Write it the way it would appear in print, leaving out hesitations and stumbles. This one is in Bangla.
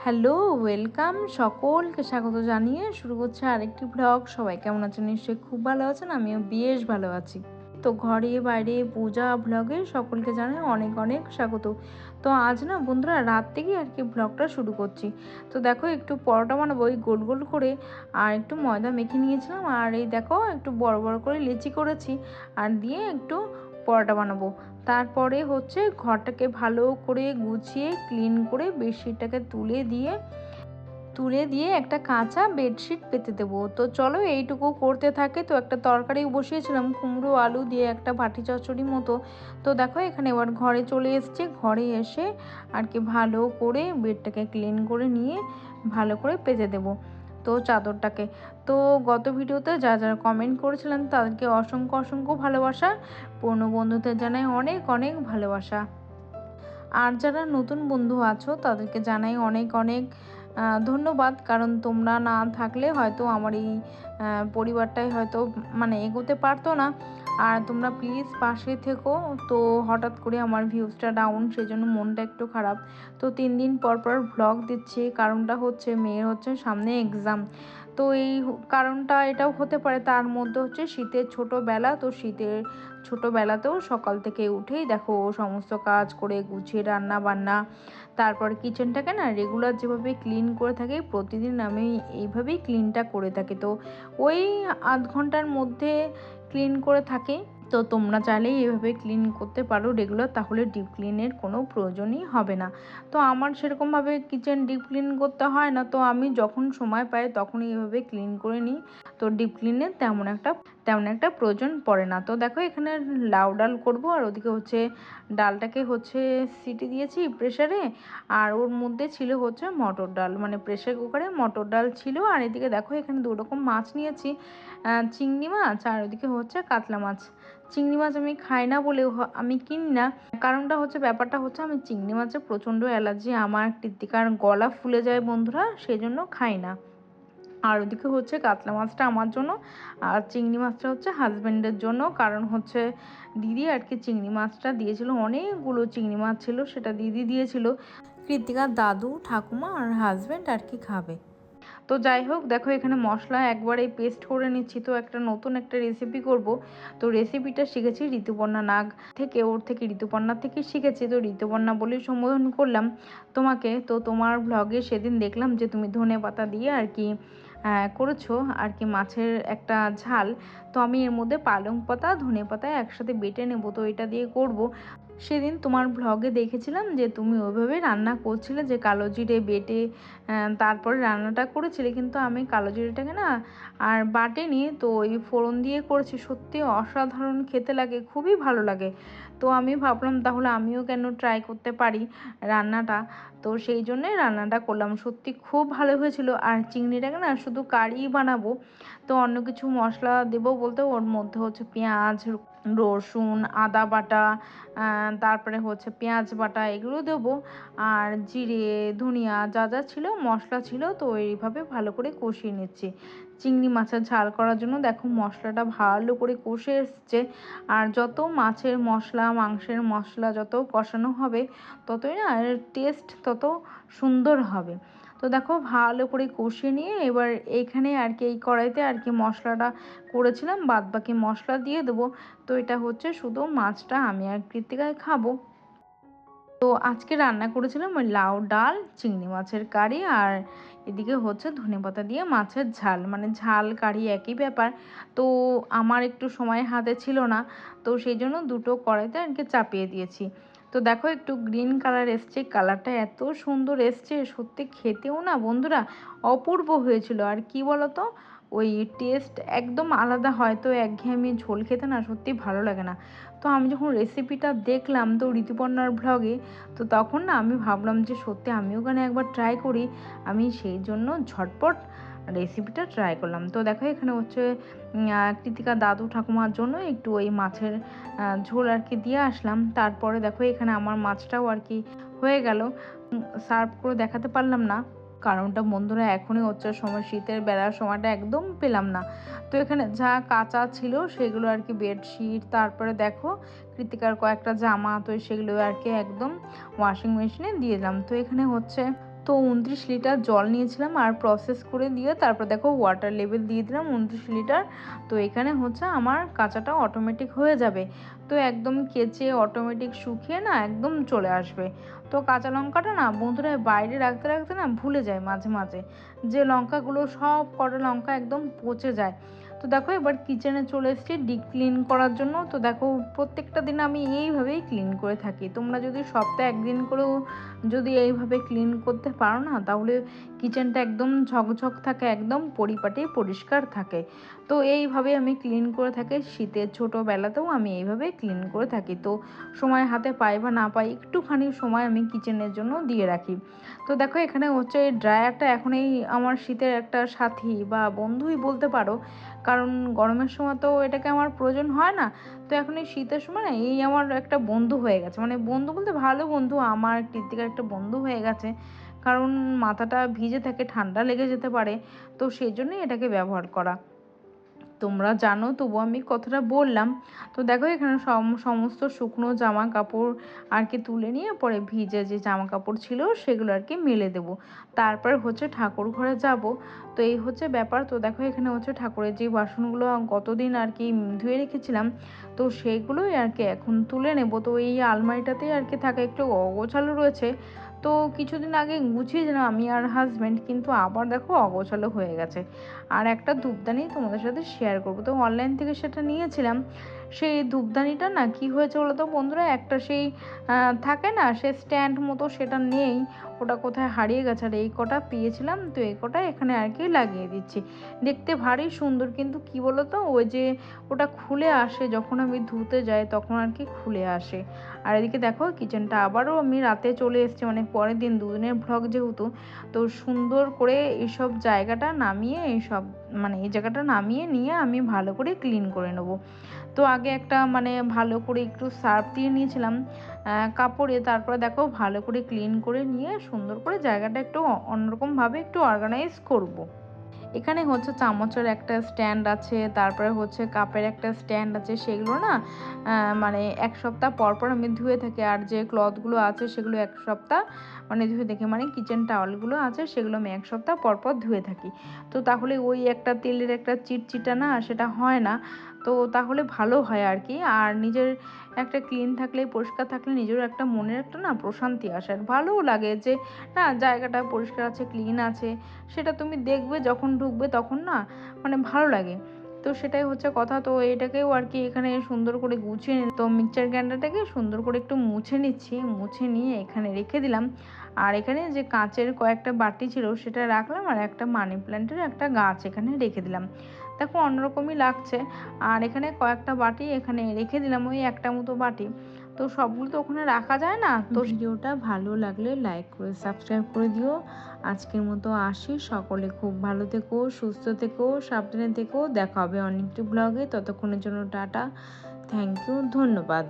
Hello, welcome. সকলকে স্বাগত জানিয়ে শুরু করছে আরেকটি ব্লগ। সবাই কেমন আছেন? নিশ্চয়ই খুব ভালো আছেন। আমিও বেশ ভালো আছি। তো ঘরে বাইরে পূজা ব্লগে সকলকে জানাই অনেক অনেক স্বাগত। তো আজ না বন্ধুরা রাত থেকেই আর কি ব্লগটা শুরু করছি। তো দেখো একটু পরোটা বানাবো ওই গোল গোল করে, আর একটু ময়দা মেখে নিয়েছিলাম, আর এই দেখো একটু বড় বড় করে লিচি করেছি আর দিয়ে একটু পরোটা বানাবো। তারপরে হচ্ছে ঘরটাকে ভালো করে গুছিয়ে ক্লিন করে বেডশিটটাকে তুলে দিয়ে একটা কাঁচা বেডশিট পেতে দেবো। তো চলো এইটুকু করতে থাকে। তো একটা তরকারি বসিয়েছিলাম কুমড়ো আলু দিয়ে, একটা বাটি চচ্চড়ি মতো। তো দেখো এখানে এবার ঘরে চলে এসেছি। ঘরে এসে আর কি ভালো করে বেডটাকে ক্লিন করে নিয়ে ভালো করে পেতে দেবো তো চাদরটাকে। তো গত ভিডিওতে যা যারা কমেন্ট করেছিলেন তাদেরকে অসংখ্য অসংখ্য ভালোবাসা। পুরনো বন্ধুদের জানাই অনেক অনেক ভালোবাসা। আর যারা নতুন বন্ধু আছো তাদেরকে জানাই অনেক অনেক ধন্যবাদ। কারণ তোমরা না থাকলে হয়তো আমার এই পরিবারটাই হয়তো মানে এগোতে পারতো না। আর তোমরা প্লিজ পাশে থেকো। তো হঠাৎ করে আমার ভিউজটা ডাউন, সেজন্য মনটা একটু খারাপ। তো 3 দিন পর পর ভ্লগ দিচ্ছি, কারণটা হচ্ছে মেয়ের হচ্ছে সামনে এক্সাম। তো এই কারণটা এটাও হতে পারে। তার মধ্যে হচ্ছে শীতের ছোটোবেলা, তো শীতের ছোটোবেলাতেও সকাল থেকে উঠেই দেখো সমস্ত কাজ করে গুছিয়ে রান্না বান্না, তারপর কিচেনটাকে না রেগুলার যেভাবে ক্লিন করে থাকি প্রতিদিন আমি এইভাবেই ক্লিনটা করে থাকি। তো ওই আধ ঘন্টার মধ্যে ক্লিন করে থাকি। তো তোমরা চাইলেই এভাবে ক্লিন করতে পারো রেগুলার, তাহলে ডিপ ক্লিনের কোনো প্রয়োজনই হবে না। তো আমার সেরকমভাবে কিচেন ডিপ ক্লিন করতে হয় না, তো আমি যখন সময় পাই তখনই এভাবে ক্লিন করে নিই। তো ডিপ ক্লিনের তেমন একটা প্রয়োজন পড়ে না। তো দেখো এখানে লাউ ডাল করবো, আর ওদিকে হচ্ছে ডালটাকে হচ্ছে সিটি দিয়েছি প্রেসারে। আর ওর মধ্যে ছিল হচ্ছে মটর ডাল, মানে প্রেসার কুকারে মটর ডাল ছিল। আর এদিকে দেখো এখানে 2 রকম মাছ নিয়েছি, চিংড়ি মাছ আর ওদিকে হচ্ছে কাতলা মাছ। চিংড়ি মাছ আমি খাই না বলে আমি কিনি না। কারণটা হচ্ছে ব্যাপারটা হচ্ছে আমি চিংড়ি মাছের প্রচণ্ড অ্যালার্জি, আমার কৃত্তিকার গলা ফুলে যায় বন্ধুরা, সেই জন্য খাই না। আর ওদিকে হচ্ছে কাতলা মাছটা আমার জন্য, আর চিংড়ি মাছটা হচ্ছে হাজব্যান্ডের জন্য। কারণ হচ্ছে দিদি আর কি চিংড়ি মাছটা দিয়েছিল, অনেকগুলো চিংড়ি মাছ ছিল, সেটা দিদি দিয়েছিল। কৃত্তিকার দাদু ঠাকুমা আর হাজব্যান্ড আর কি খাবে। তো যাই হোক দেখো এখানে মশলা একবারে পেস্ট করে নিচ্ছি। তো নতুন একটা রেসিপি করব। তো রেসিপিটা শিখেছি ঋতুপর্ণা নাগ থেকে, ওর থেকে ঋতুপর্ণা থেকে শিখেছি। তো ঋতুপর্ণা বলেই সম্বোধন করলাম তোমাকে। তো তোমার ব্লগে সেদিন দেখলাম যে তুমি ধনেপাতা দিয়ে আর কি করেছো আর কি মাছের একটা ঝাল। তো আমি এর মধ্যে পালং পাতা ধনেপাতা একসাথে বেটে নেব, তো এটা দিয়ে করব। সেদিন তোমার ব্লগে দেখেছিলাম যে তুমি ওইভাবে রান্না করছিলে, যে কালো জিরে বেটে তারপরে রান্নাটা করেছিলে। কিন্তু আমি কালো জিরেটাকে না আর বাটেনি, তো ওই ফোড়ন দিয়ে করেছি। সত্যি অসাধারণ খেতে লাগে, খুবই ভালো লাগে। তো আমি ভাবলাম তাহলে আমিও কেন ট্রাই করতে পারি রান্নাটা। তো সেই জন্যই রান্নাটা করলাম, সত্যি খুব ভালো হয়েছিল। আর চিংড়িটাকে না শুধু কারি বানাবো, তো অন্য কিছু মশলা দেবো বলতে ওর মধ্যে হচ্ছে পেঁয়াজ রসুন আদা বাটা, তারপরে হচ্ছে পেঁয়াজ বাটা এগুলো দেবো। আর জিরে ধনিয়া যা যা ছিল মশলা ছিল, তো এইভাবে ভালো করে কষিয়ে নিচ্ছি চিংড়ি মাছের ঝাল করার জন্য। দেখো মশলাটা ভালো করে কষে এসছে। আর যত মাছের মশলা মাংসের মশলা যত কষানো হবে ততই না এর টেস্ট তত সুন্দর হবে। তো দেখো ভালো করে কষিয়ে নিয়ে এবার এইখানে আর কি এই কড়াইতে আর কি মশলাটা করেছিলাম বাদ বাকি মশলা দিয়ে দেবো। তো এটা হচ্ছে শুধু মাছটা আমি আর কৃত্তিকায় খাবো। তো আজকে রান্না করেছিলাম ওই লাউ ডাল চিংড়ি মাছের কারি, আর এদিকে হচ্ছে ধনেপাতা দিয়ে মাছের ঝাল, মানে ঝাল কারি একই ব্যাপার। তো আমার একটু সময় হাতে ছিল না, তো সেই জন্য দুটো কড়াইতে আর কি চাপিয়ে দিয়েছি। তো দেখো একটু গ্রিন কালার এসছে, কালারটা এত সুন্দর এসছে, সত্যি খেতেও না বন্ধুরা অপূর্ব হয়েছিল। আর কি বলতো ওই টেস্ট একদম আলাদা হয়। তো একঘেয়েমি ঝোল খেতে না সত্যি ভালো লাগে না। তো আমি যখন রেসিপিটা দেখলাম তো ঋতুপর্ণার ব্লগে, তো তখন না আমি ভাবলাম যে সত্যি আমিও কেন একবার ট্রাই করি। আমি সেই জন্য ঝটপট রেসিপিটা ট্রাই করলাম। তো দেখো এখানে হচ্ছে কৃতিকা দাদু ঠাকুমার জন্য একটু ওই মাছের ঝোল আর কি দিয়ে আসলাম। তারপরে দেখো এখানে আমার মাছটাও আর কি হয়ে গেল। সার্ভ করে দেখাতে পারলাম না, কারণটা বন্ধুরা এখনই হচ্ছে সময় শীতের বেলার সময়টা একদম পেলাম না। তো এখানে যা কাঁচা ছিল সেগুলো আর কি বেডশিট, তারপরে দেখো কৃতিকার কয়েকটা জামা, তো সেগুলো আর কি একদম ওয়াশিং মেশিনে দিয়ে দিলাম। তো এখানে হচ্ছে তো 29 লিটার জল নিয়েছিলাম আর প্রসেস করে দিয়ে তারপর দেখো ওয়াটার লেভেল দিয়ে দিলাম 29 লিটার। তো এখানে হচ্ছে আমার কাঁচাটা অটোমেটিক হয়ে যাবে। তো একদম কেচে অটোমেটিক শুকিয়ে না একদম চলে আসবে। তো কাঁচা লঙ্কাটা না বন্ধুরা বাইরে রাখতে রাখতে না ভুলে যায় মাঝে মাঝে, যে লঙ্কাগুলো সব কটা লঙ্কা একদম পচে যায়। তো দেখো এবার কিচেনে চলে এসেছি ডিপ ক্লিন করার জন্য। তো দেখো প্রত্যেকটা দিন আমি এইভাবেই ক্লিন করে থাকি। তোমরা যদি সপ্তাহে একদিন করেও যদি এইভাবে ক্লিন করতে পারো না, তাহলে কিচেনটা একদম ঝকঝক থাকে, একদম পরিপাটি পরিষ্কার থাকে। তো এইভাবে আমি ক্লিন করে থাকি। শীতের ছোটোবেলাতেও আমি এইভাবে ক্লিন করে থাকি। তো সময় হাতে পাই বা না পাই একটুখানি সময় আমি কিচেনের জন্য দিয়ে রাখি। তো দেখো এখানে হচ্ছে এই ড্রায়ারটা এখন এই আমার শীতের একটা সাথী বা বন্ধুই বলতে পারো, কারণ গরমের সময় তো এটাকে আমার প্রয়োজন হয় না। তো এখন এই শীতের সময় না এই আমার একটা বন্ধু হয়ে গেছে, মানে বন্ধু বলতে ভালো বন্ধু, আমার কৃতিকার একটা বন্ধু হয়ে গেছে। কারণ মাথাটা ভিজে থাকে, ঠান্ডা লেগে যেতে পারে, তো সেই জন্যই এটাকে ব্যবহার করা। তোমরা জানো তবু আমি কথাটা বললাম। তো দেখো এখানে সমস্ত শুকনো জামা কাপড় আর কি তুলে নিয়ে পরে ভিজে যে জামা কাপড় ছিল সেগুলো আর কি মেলে দেবো। তারপর হচ্ছে ঠাকুর ঘরে যাব। তো এই হচ্ছে ব্যাপার। তো দেখো এখানে হচ্ছে ঠাকুরের যে বাসনগুলো গতদিন আর কি ধুয়ে রেখেছিলাম, তো সেইগুলোই আর কি এখন তুলে নেব। তো এই আলমারিটাতেই আর কি থাকে, একটু অগোছালো রয়েছে। তো কিছুদিন আগে গুছিয়েছিলাম আমি আর হাজব্যান্ড, কিন্তু আবার দেখো অগোছালো হয়ে গেছে। আর একটা ধূপদানি তোমাদের সাথে শেয়ার করবো। তো অনলাইন থেকে সেটা নিয়েছিলাম। সেই ধূপদানিটা না কি হয়েছে বলো তো বন্ধুরা, একটা সেই থাকে না সে স্ট্যান্ড মতো, সেটা নেই। ওটা কোথায় হারিয়ে গেছে, আর এই কটা পেয়েছিলাম, তো এই কটা এখানে আর কি লাগিয়ে দিচ্ছি। দেখতে ভারী সুন্দর, কিন্তু কি বলো তো ওই যে ওটা খুলে আসে যখন আমি ধুতে যাই, তখন আর কি খুলে আসে। আর এদিকে দেখো কিচেনটা আবারও আমি রাতে চলে এসেছি, মানে পরের দিন দুদিনের ভ্লগ যেহেতু, তো সুন্দর করে এইসব জায়গাটা নামিয়ে এইসব মানে এই জায়গাটা নামিয়ে নিয়ে আমি ভালো করে ক্লিন করে নেবো। তো আগে একটা মানে ভালো করে একটু সার্ফ দিয়ে নিয়েছিলাম কাপড়ে, তারপরে দেখো ভালো করে ক্লিন করে নিয়ে সুন্দর করে জায়গাটা একটু অন্যরকমভাবে একটু অর্গানাইজ করব। এখানে হচ্ছে চামচের একটা স্ট্যান্ড আছে, তারপরে হচ্ছে কাপের একটা স্ট্যান্ড আছে, সেগুলো না মানে এক সপ্তাহ পর পর আমি ধুয়ে থাকি। আর যে ক্লথগুলো আছে সেগুলো এক সপ্তাহ মানে ধুয়ে থাকি, মানে কিচেন টাওয়ালগুলো আছে সেগুলো আমি এক সপ্তাহ পর পর ধুয়ে থাকি। তো তাহলে ওই একটা তেলের একটা চিটচিটা না সেটা হয় না। তো তাহলে ভালো হয় আর কি। আর নিজের একটা ক্লিন থাকলে, পরিষ্কার থাকলে নিজেরও একটা মনের একটা না প্রশান্তি আসে, আর ভালোও লাগে যে না জায়গাটা পরিষ্কার আছে, ক্লিন আছে। সেটা তুমি দেখবে যখন ঢুকবে তখন না মানে ভালো লাগে। তো সেটাই হচ্ছে কথা। তো এটাকেও আর কি এখানে সুন্দর করে গুছিয়ে তো মিক্সচার গ্রাইন্ডারটাকে সুন্দর করে একটু মুছে নিচ্ছি, মুছে নিয়ে এখানে রেখে দিলাম। আর এখানে যে কাঁচের কয়েকটা বাটি ছিল সেটা রাখলাম, আর একটা মানি প্ল্যান্টের একটা গাছ এখানে রেখে দিলাম। দেখো অন্যরকমই লাগছে। আর এখানে কয়েকটা বাটি এখানে রেখে দিলাম, ওই একটা মতো বাটি। তো সবগুলো তো ওখানে রাখা যায় না। তো ভিডিওটা ভালো লাগলে লাইক করে সাবস্ক্রাইব করে দিও। আজকের মতো আসি, সকলে খুব ভালো থেকো, সুস্থ থেকো, সাবধানে থেকো। দেখা হবে অন্য একটি ব্লগে, ততক্ষণের জন্য টাটা, থ্যাংক ইউ, ধন্যবাদ।